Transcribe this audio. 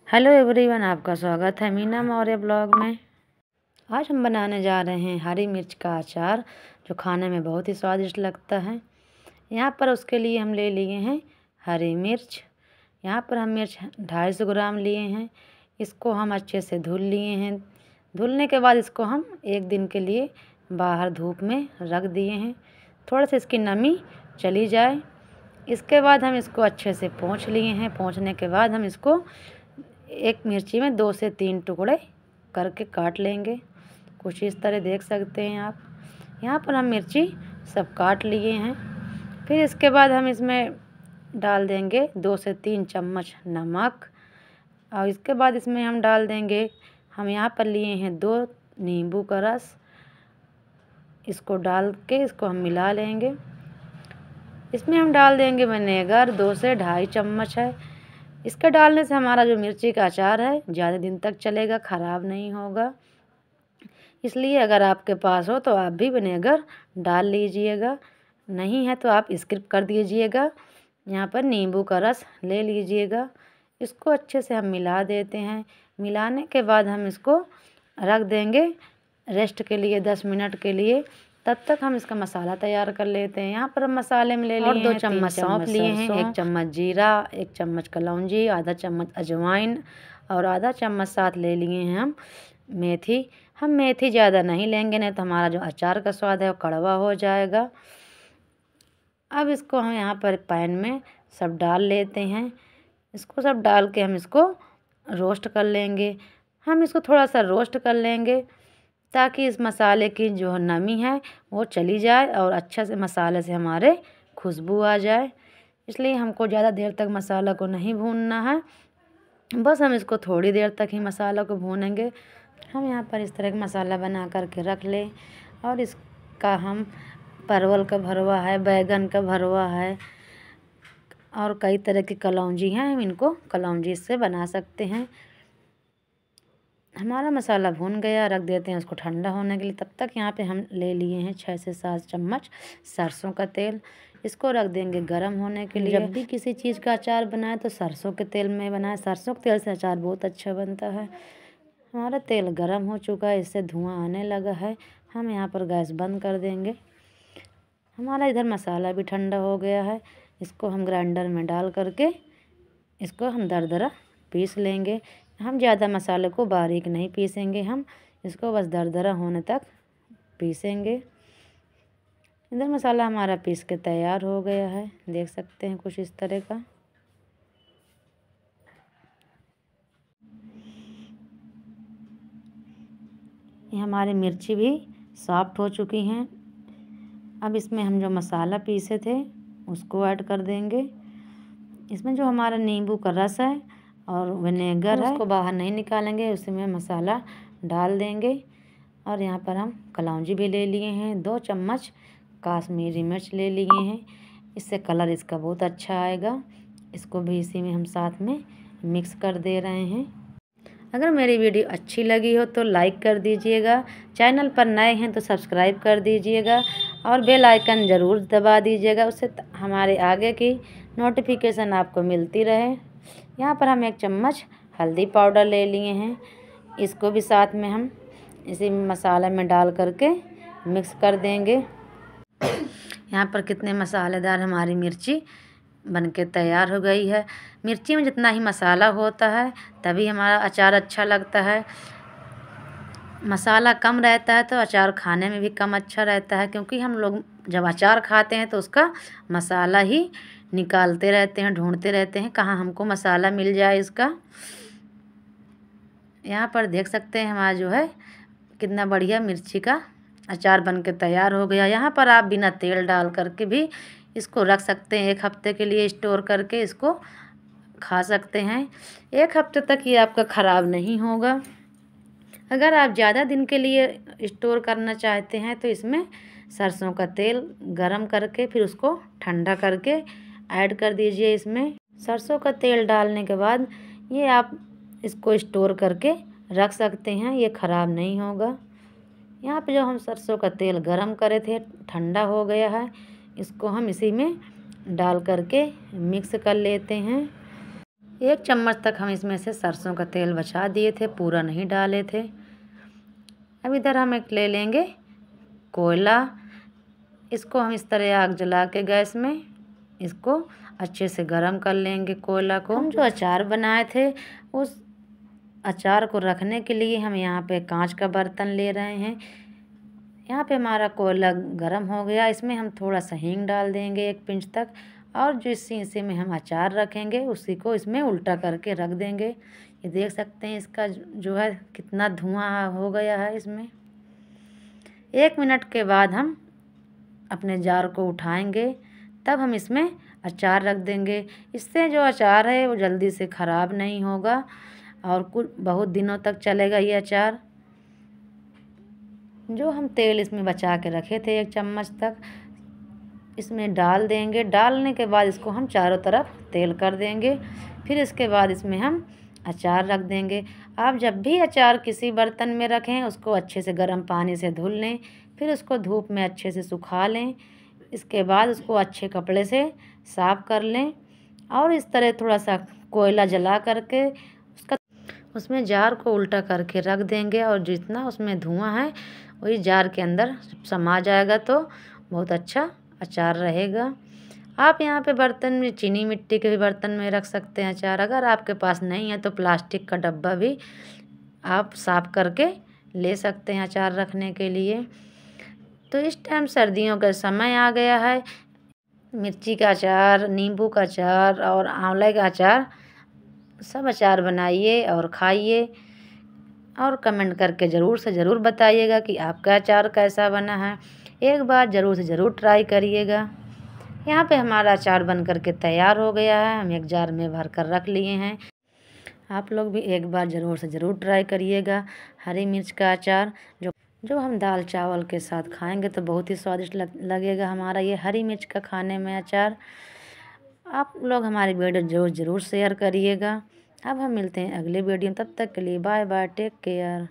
Hello everyone, आपका स्वागत है मीना मौर्य ब्लॉग में। आज हम बनाने जा रहे हैं हरी मिर्च का अचार, जो खाने में बहुत ही स्वादिष्ट लगता है। यहाँ पर उसके लिए हम ले लिए हैं हरी मिर्च। यहाँ पर हम मिर्च 250 ग्राम लिए हैं। इसको हम अच्छे से धुल लिए हैं। धुलने के बाद इसको हम एक दिन के लिए बाहर धूप में रख दिए हैं, थोड़ा सा इसकी नमी चली जाए। इसके बाद हम इसको अच्छे से पोंछ लिए हैं। पोंछने के बाद हम इसको एक मिर्ची में 2 से 3 टुकड़े करके काट लेंगे। कुछ इस तरह देख सकते हैं आप। यहाँ पर हम मिर्ची सब काट लिए हैं। फिर इसके बाद हम इसमें डाल देंगे 2 से 3 चम्मच नमक, और इसके बाद इसमें हम डाल देंगे, हम यहाँ पर लिए हैं 2 नींबू का रस। इसको डाल के इसको हम मिला लेंगे। इसमें हम डाल देंगे विनेगर, 2 से 2.5 चम्मच है। इसके डालने से हमारा जो मिर्ची का अचार है ज़्यादा दिन तक चलेगा, ख़राब नहीं होगा। इसलिए अगर आपके पास हो तो आप भी विनेगर डाल लीजिएगा, नहीं है तो आप स्किप कर दीजिएगा। यहाँ पर नींबू का रस ले लीजिएगा। इसको अच्छे से हम मिला देते हैं। मिलाने के बाद हम इसको रख देंगे रेस्ट के लिए 10 मिनट के लिए। तब तक हम इसका मसाला तैयार कर लेते हैं। यहाँ पर हम मसाले में ले लिए हैं 2 चम्मच सौंफ लिए हैं, 1 चम्मच जीरा, 1 चम्मच कलौंजी, आधा चम्मच अजवाइन और आधा चम्मच साथ ले लिए हैं हम मेथी। हम मेथी ज़्यादा नहीं लेंगे, नहीं तो हमारा जो अचार का स्वाद है वो कड़वा हो जाएगा। अब इसको हम यहाँ पर पैन में सब डाल लेते हैं। इसको सब डाल के हम इसको रोस्ट कर लेंगे। हम इसको थोड़ा सा रोस्ट कर लेंगे ताकि इस मसाले की जो नमी है वो चली जाए और अच्छा से मसाले से हमारे खुशबू आ जाए। इसलिए हमको ज़्यादा देर तक मसाला को नहीं भूनना है, बस हम इसको थोड़ी देर तक ही मसाला को भूनेंगे। हम यहाँ पर इस तरह का मसाला बना करके रख लें, और इसका हम परवल का भरवा है, बैगन का भरवा है और कई तरह की कलौंजी हैं, हम इनको कलौंजी से बना सकते हैं। हमारा मसाला भून गया, रख देते हैं उसको ठंडा होने के लिए। तब तक यहाँ पे हम ले लिए हैं 6 से 7 चम्मच सरसों का तेल। इसको रख देंगे गरम होने के लिए। जब भी किसी चीज़ का अचार बनाए तो सरसों के तेल में बनाए। सरसों के तेल से अचार बहुत अच्छा बनता है। हमारा तेल गरम हो चुका है, इससे धुआं आने लगा है। हम यहाँ पर गैस बंद कर देंगे। हमारा इधर मसाला भी ठंडा हो गया है। इसको हम ग्राइंडर में डाल करके इसको हम दरदरा पीस लेंगे। हम ज़्यादा मसाले को बारीक नहीं पीसेंगे, हम इसको बस दरदरा होने तक पीसेंगे। इधर मसाला हमारा पीस के तैयार हो गया है, देख सकते हैं कुछ इस तरह का। ये हमारी मिर्ची भी सॉफ्ट हो चुकी हैं। अब इसमें हम जो मसाला पीसे थे उसको ऐड कर देंगे। इसमें जो हमारा नींबू का रस है और विनेगर है उसको बाहर नहीं निकालेंगे, उसी में मसाला डाल देंगे। और यहाँ पर हम कलौंजी भी ले लिए हैं, 2 चम्मच काश्मीरी मिर्च ले लिए हैं। इससे कलर इसका बहुत अच्छा आएगा। इसको भी इसी में हम साथ में मिक्स कर दे रहे हैं। अगर मेरी वीडियो अच्छी लगी हो तो लाइक कर दीजिएगा, चैनल पर नए हैं तो सब्सक्राइब कर दीजिएगा और बेल आइकन ज़रूर दबा दीजिएगा, उससे हमारे आगे की नोटिफिकेशन आपको मिलती रहे। यहाँ पर हम 1 चम्मच हल्दी पाउडर ले लिए हैं। इसको भी साथ में हम इसी मसाले में डाल करके मिक्स कर देंगे। यहाँ पर कितने मसालेदार हमारी मिर्ची बनके तैयार हो गई है। मिर्ची में जितना ही मसाला होता है तभी हमारा अचार अच्छा लगता है। मसाला कम रहता है तो अचार खाने में भी कम अच्छा रहता है, क्योंकि हम लोग जब अचार खाते हैं तो उसका मसाला ही निकालते रहते हैं, ढूंढते रहते हैं कहाँ हमको मसाला मिल जाए इसका। यहाँ पर देख सकते हैं हमारा जो है कितना बढ़िया मिर्ची का अचार बनके तैयार हो गया। यहाँ पर आप बिना तेल डाल करके भी इसको रख सकते हैं, 1 हफ्ते के लिए स्टोर करके इसको खा सकते हैं। 1 हफ्ते तक ये आपका ख़राब नहीं होगा। अगर आप ज़्यादा दिन के लिए स्टोर करना चाहते हैं तो इसमें सरसों का तेल गरम करके फिर उसको ठंडा करके ऐड कर दीजिए। इसमें सरसों का तेल डालने के बाद ये आप इसको स्टोर करके रख सकते हैं, ये ख़राब नहीं होगा। यहाँ पे जो हम सरसों का तेल गरम करे थे ठंडा हो गया है। इसको हम इसी में डाल करके मिक्स कर लेते हैं। 1 चम्मच तक हम इसमें से सरसों का तेल बचा दिए थे, पूरा नहीं डाले थे। अब इधर हम एक ले लेंगे कोयला। इसको हम इस तरह आग जला के गैस में इसको अच्छे से गरम कर लेंगे कोयला को। हम जो अचार बनाए थे उस अचार को रखने के लिए हम यहाँ पे कांच का बर्तन ले रहे हैं। यहाँ पे हमारा कोयला गरम हो गया। इसमें हम थोड़ा सा हींग डाल देंगे 1 पिंच तक, और जिस शीशे में हम अचार रखेंगे उसी को इसमें उल्टा करके रख देंगे। ये देख सकते हैं इसका जो है कितना धुआं हो गया है इसमें। 1 मिनट के बाद हम अपने जार को उठाएंगे, तब हम इसमें अचार रख देंगे। इससे जो अचार है वो जल्दी से ख़राब नहीं होगा और कुछ बहुत दिनों तक चलेगा ये अचार। जो हम तेल इसमें बचा के रखे थे 1 चम्मच तक, इसमें डाल देंगे। डालने के बाद इसको हम चारों तरफ तेल कर देंगे। फिर इसके बाद इसमें हम अचार रख देंगे। आप जब भी अचार किसी बर्तन में रखें उसको अच्छे से गर्म पानी से धुल लें, फिर उसको धूप में अच्छे से सुखा लें। इसके बाद उसको अच्छे कपड़े से साफ़ कर लें और इस तरह थोड़ा सा कोयला जला करके उसमें जार को उल्टा करके रख देंगे, और जितना उसमें धुआं है वही जार के अंदर समा जाएगा, तो बहुत अच्छा अचार रहेगा। आप यहाँ पे बर्तन में चीनी मिट्टी के भी बर्तन में रख सकते हैं अचार। अगर आपके पास नहीं है तो प्लास्टिक का डब्बा भी आप साफ़ करके ले सकते हैं अचार रखने के लिए। तो इस टाइम सर्दियों का समय आ गया है। मिर्ची का अचार, नींबू का अचार और आंवले का अचार, सब अचार बनाइए और खाइए, और कमेंट करके ज़रूर से ज़रूर बताइएगा कि आपका अचार कैसा बना है। एक बार ज़रूर से ज़रूर ट्राई करिएगा। यहाँ पे हमारा अचार बन करके तैयार हो गया है। हम एक जार में भर कर रख लिए हैं। आप लोग भी एक बार ज़रूर से ज़रूर ट्राई करिएगा हरी मिर्च का अचार, जो हम दाल चावल के साथ खाएंगे तो बहुत ही स्वादिष्ट लगेगा हमारा ये हरी मिर्च का खाने में अचार। आप लोग हमारी वीडियो ज़रूर शेयर करिएगा। अब हम मिलते हैं अगले वीडियो में, तब तक के लिए बाय बाय, टेक केयर।